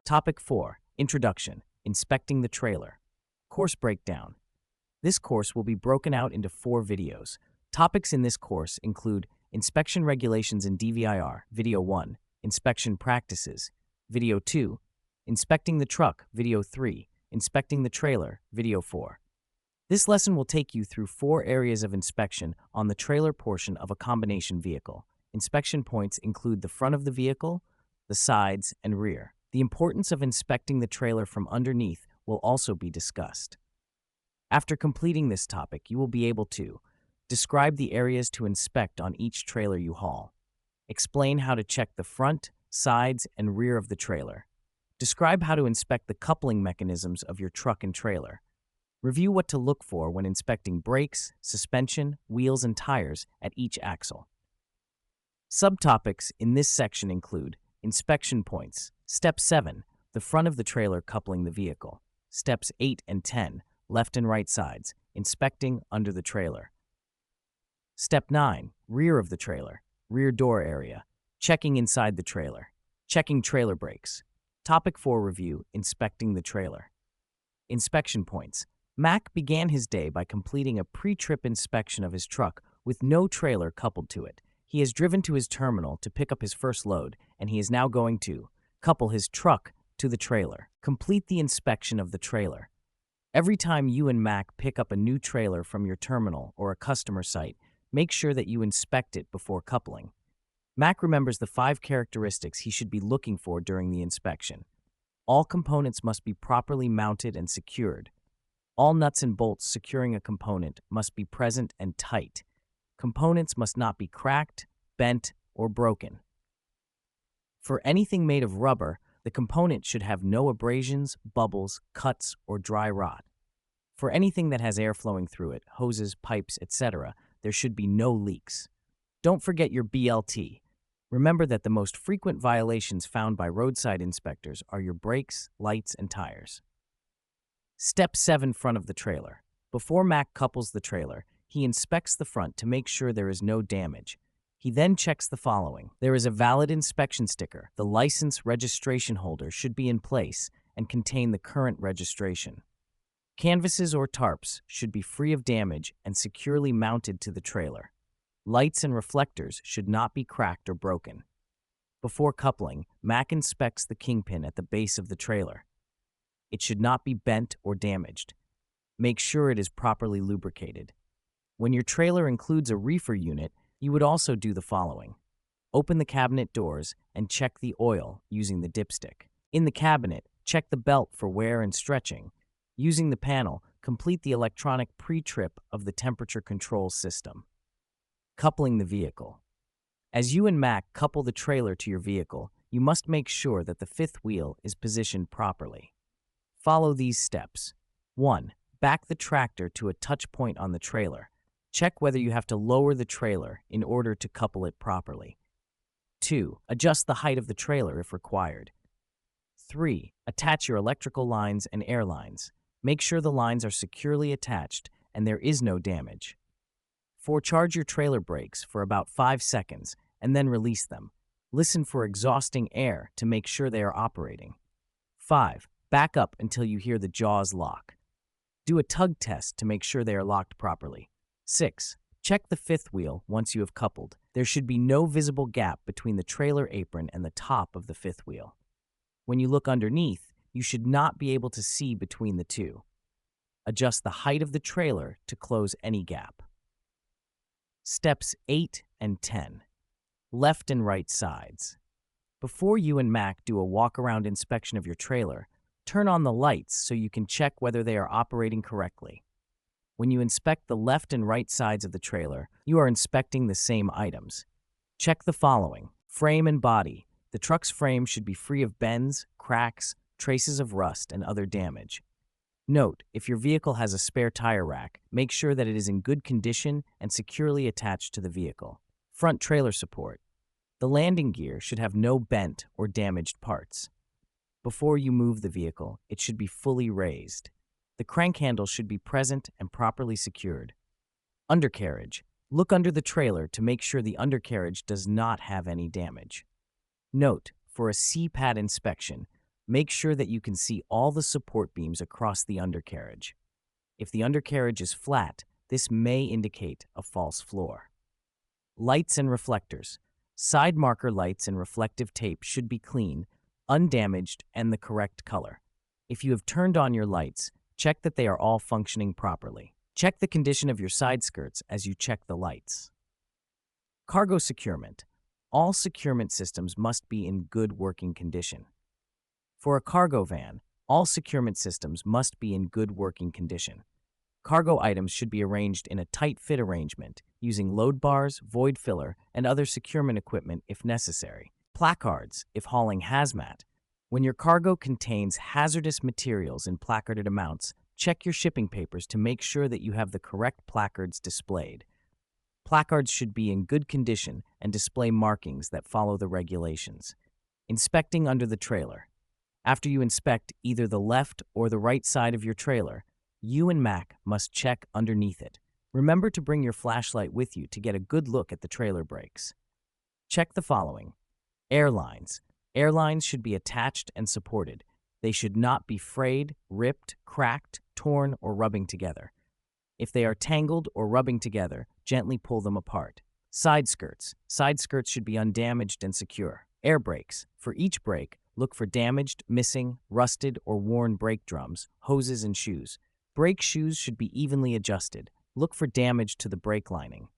Topic 4. Introduction. Inspecting the trailer. Course breakdown. This course will be broken out into 4 videos. Topics in this course include Inspection Regulations in DVIR, Video 1, Inspection Practices, Video 2, Inspecting the Truck, Video 3, Inspecting the Trailer, Video 4. This lesson will take you through 4 areas of inspection on the trailer portion of a combination vehicle. Inspection points include the front of the vehicle, the sides, and rear. The importance of inspecting the trailer from underneath will also be discussed. After completing this topic, you will be able to describe the areas to inspect on each trailer you haul, explain how to check the front, sides, and rear of the trailer, describe how to inspect the coupling mechanisms of your truck and trailer, review what to look for when inspecting brakes, suspension, wheels, and tires at each axle. Subtopics in this section include inspection points. Step 7, the front of the trailer coupling the vehicle. Steps 8 and 10, left and right sides, inspecting under the trailer. Step 9, rear of the trailer, rear door area, checking inside the trailer, checking trailer brakes. Topic 4 review, inspecting the trailer. Inspection points. Mac began his day by completing a pre-trip inspection of his truck with no trailer coupled to it. He has driven to his terminal to pick up his first load, and he is now going to couple his truck to the trailer. Complete the inspection of the trailer. Every time you and Mac pick up a new trailer from your terminal or a customer site, make sure that you inspect it before coupling. Mac remembers the 5 characteristics he should be looking for during the inspection. All components must be properly mounted and secured. All nuts and bolts securing a component must be present and tight. Components must not be cracked, bent, or broken. For anything made of rubber, the component should have no abrasions, bubbles, cuts, or dry rot. For anything that has air flowing through it, hoses, pipes, etc., there should be no leaks. Don't forget your BLT. Remember that the most frequent violations found by roadside inspectors are your brakes, lights, and tires. Step 7, front of the trailer. Before Mac couples the trailer, he inspects the front to make sure there is no damage. He then checks the following. There is a valid inspection sticker. The license registration holder should be in place and contain the current registration. Canvases or tarps should be free of damage and securely mounted to the trailer. Lights and reflectors should not be cracked or broken. Before coupling, Mac inspects the kingpin at the base of the trailer. It should not be bent or damaged. Make sure it is properly lubricated. When your trailer includes a reefer unit, you would also do the following. Open the cabinet doors and check the oil using the dipstick. In the cabinet, check the belt for wear and stretching. Using the panel, complete the electronic pre-trip of the temperature control system. Coupling the vehicle. As you and Mac couple the trailer to your vehicle, you must make sure that the 5th wheel is positioned properly. Follow these steps. 1. Back the tractor to a touch point on the trailer. Check whether you have to lower the trailer in order to couple it properly. 2. Adjust the height of the trailer if required. 3. Attach your electrical lines and air lines. Make sure the lines are securely attached and there is no damage. 4. Charge your trailer brakes for about 5 seconds and then release them. Listen for exhausting air to make sure they are operating. 5. Back up until you hear the jaws lock. Do a tug test to make sure they are locked properly. 6. Check the 5th wheel once you have coupled. There should be no visible gap between the trailer apron and the top of the 5th wheel. When you look underneath, you should not be able to see between the two. Adjust the height of the trailer to close any gap. Steps 8 and 10. Left and right sides. Before you and Mac do a walk-around inspection of your trailer, turn on the lights so you can check whether they are operating correctly. When you inspect the left and right sides of the trailer, you are inspecting the same items. Check the following. Frame and body. The truck's frame should be free of bends, cracks, traces of rust, and other damage. Note, if your vehicle has a spare tire rack, make sure that it is in good condition and securely attached to the vehicle. Front trailer support. The landing gear should have no bent or damaged parts. Before you move the vehicle, it should be fully raised. The crank handle should be present and properly secured. Undercarriage. Look under the trailer to make sure the undercarriage does not have any damage. Note, for a C-pad inspection, Make sure that you can see all the support beams across the undercarriage. If the undercarriage is flat, this may indicate a false floor. Lights and reflectors. Side marker lights and reflective tape should be clean, undamaged, and the correct color. If you have turned on your lights, check that they are all functioning properly. Check the condition of your side skirts as you check the lights. Cargo securement. All securement systems must be in good working condition. For a cargo van, all securement systems must be in good working condition. Cargo items should be arranged in a tight fit arrangement, using load bars, void filler, and other securement equipment if necessary. Placards, if hauling hazmat. When your cargo contains hazardous materials in placarded amounts, check your shipping papers to make sure that you have the correct placards displayed. Placards should be in good condition and display markings that follow the regulations. Inspecting under the trailer. After you inspect either the left or the right side of your trailer, you and Mac must check underneath it. Remember to bring your flashlight with you to get a good look at the trailer brakes. Check the following. Airlines. Airlines should be attached and supported. They should not be frayed, ripped, cracked, torn, or rubbing together. If they are tangled or rubbing together, gently pull them apart. Side skirts. Side skirts should be undamaged and secure. Air brakes. For each brake, look for damaged, missing, rusted, or worn brake drums, hoses, and shoes. Brake shoes should be evenly adjusted. Look for damage to the brake lining.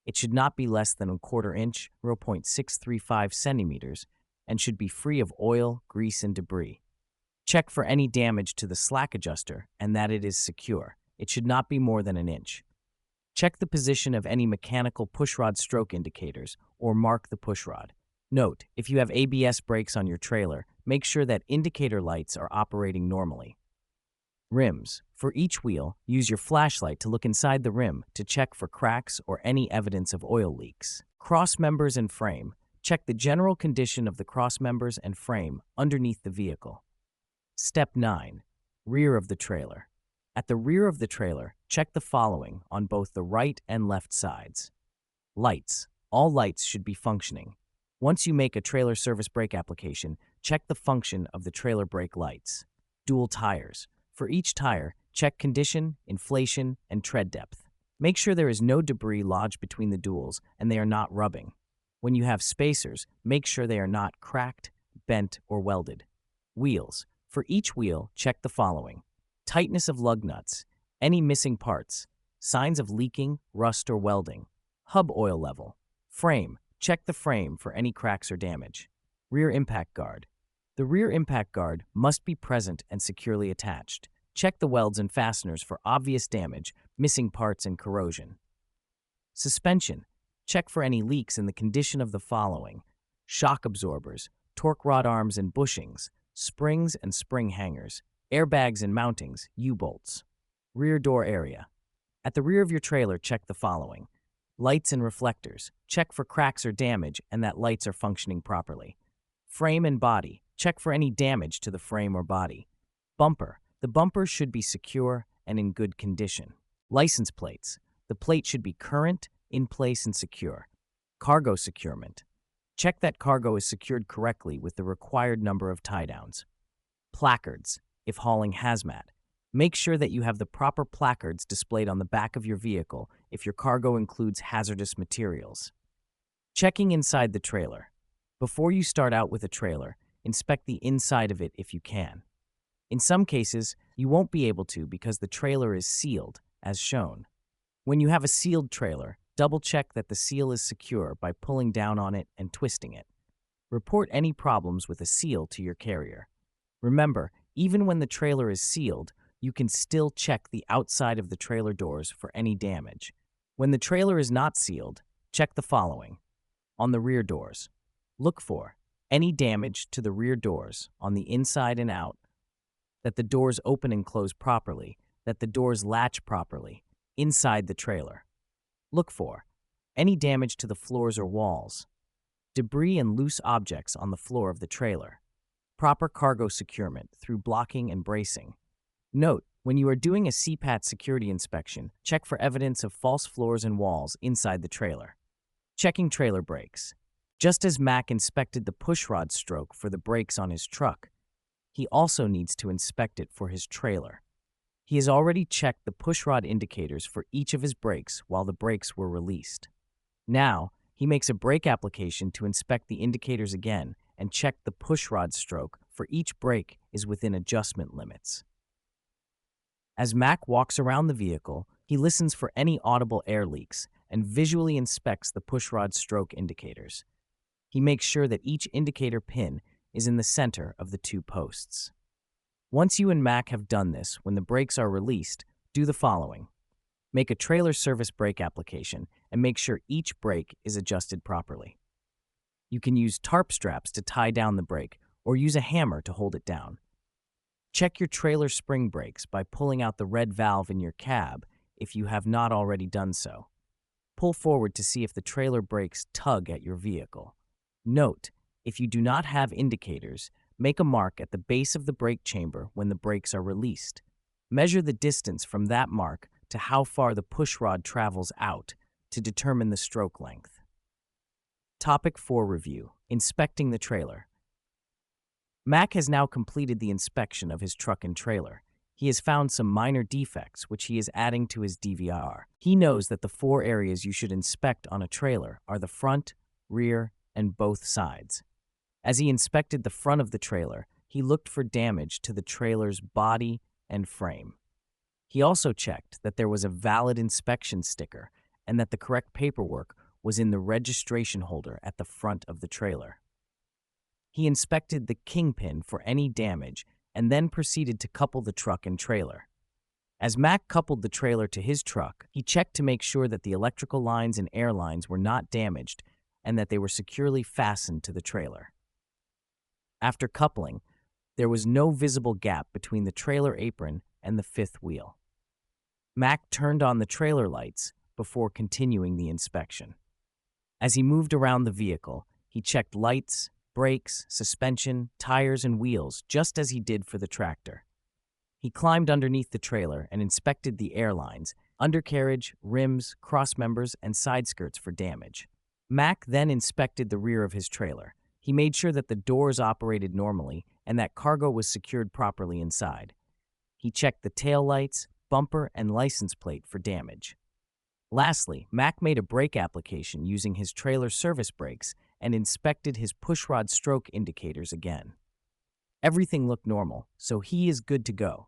It should not be less than 1/4 inch, 0.635 centimeters, and should be free of oil, grease, and debris. Check for any damage to the slack adjuster and that it is secure. It should not be more than 1 inch. Check the position of any mechanical pushrod stroke indicators or mark the pushrod. Note, if you have ABS brakes on your trailer, make sure that indicator lights are operating normally. Rims. For each wheel, use your flashlight to look inside the rim to check for cracks or any evidence of oil leaks. Cross members and frame. Check the general condition of the cross members and frame underneath the vehicle. Step 9. Rear of the trailer. At the rear of the trailer, check the following on both the right and left sides. Lights. All lights should be functioning. Once you make a trailer service brake application, check the function of the trailer brake lights. Dual tires. For each tire, check condition, inflation, and tread depth. Make sure there is no debris lodged between the duals and they are not rubbing. When you have spacers, make sure they are not cracked, bent, or welded. Wheels. For each wheel, check the following. Tightness of lug nuts, any missing parts, signs of leaking, rust, or welding. Hub oil level. Frame. Check the frame for any cracks or damage. Rear impact guard. The rear impact guard must be present and securely attached. Check the welds and fasteners for obvious damage, missing parts, and corrosion. Suspension. Check for any leaks in the condition of the following: shock absorbers, torque rod arms and bushings, springs and spring hangers, airbags and mountings, U-bolts. Rear door area. At the rear of your trailer, check the following. Lights and reflectors. Check for cracks or damage and that lights are functioning properly. Frame and body. Check for any damage to the frame or body. Bumper. The bumper should be secure and in good condition. License plates. The plate should be current, in place, and secure. Cargo securement. Check that cargo is secured correctly with the required number of tie-downs. Placards. If hauling hazmat, make sure that you have the proper placards displayed on the back of your vehicle if your cargo includes hazardous materials. Checking inside the trailer. Before you start out with a trailer, inspect the inside of it if you can. In some cases, you won't be able to because the trailer is sealed, as shown. When you have a sealed trailer, double-check that the seal is secure by pulling down on it and twisting it. Report any problems with a seal to your carrier. Remember, even when the trailer is sealed, you can still check the outside of the trailer doors for any damage. When the trailer is not sealed, check the following. On the rear doors, look for any damage to the rear doors on the inside and out, that the doors open and close properly, that the doors latch properly, inside the trailer. Look for any damage to the floors or walls, debris and loose objects on the floor of the trailer, proper cargo securement through blocking and bracing. Note, when you are doing a CPAT security inspection, check for evidence of false floors and walls inside the trailer. Checking trailer brakes. Just as Mac inspected the pushrod stroke for the brakes on his truck, He also needs to inspect it for his trailer. He has already checked the pushrod indicators for each of his brakes while the brakes were released. Now, he makes a brake application to inspect the indicators again and check the pushrod stroke for each brake is within adjustment limits. As Mac walks around the vehicle, he listens for any audible air leaks and visually inspects the pushrod stroke indicators. He makes sure that each indicator pin is in the center of the two posts. Once you and Mac have done this, when the brakes are released, do the following. Make a trailer service brake application and make sure each brake is adjusted properly. You can use tarp straps to tie down the brake or use a hammer to hold it down. Check your trailer spring brakes by pulling out the red valve in your cab if you have not already done so. Pull forward to see if the trailer brakes tug at your vehicle. Note, if you do not have indicators, make a mark at the base of the brake chamber when the brakes are released. Measure the distance from that mark to how far the pushrod travels out to determine the stroke length. Topic 4 Review: Inspecting the trailer. Mac has now completed the inspection of his truck and trailer. He has found some minor defects, which he is adding to his DVR. He knows that the 4 areas you should inspect on a trailer are the front, rear, and both sides. As he inspected the front of the trailer, he looked for damage to the trailer's body and frame. He also checked that there was a valid inspection sticker and that the correct paperwork was in the registration holder at the front of the trailer. He inspected the kingpin for any damage and then proceeded to couple the truck and trailer. As Mac coupled the trailer to his truck, he checked to make sure that the electrical lines and air lines were not damaged and that they were securely fastened to the trailer. After coupling, there was no visible gap between the trailer apron and the fifth wheel. Mac turned on the trailer lights before continuing the inspection. As he moved around the vehicle, he checked lights, brakes, suspension, tires, and wheels just as he did for the tractor. He climbed underneath the trailer and inspected the airlines, undercarriage, rims, crossmembers, and side skirts for damage. Mac then inspected the rear of his trailer. He made sure that the doors operated normally and that cargo was secured properly inside. He checked the tail lights, bumper, and license plate for damage. Lastly, Mac made a brake application using his trailer service brakes and inspected his pushrod stroke indicators again. Everything looked normal, so he is good to go.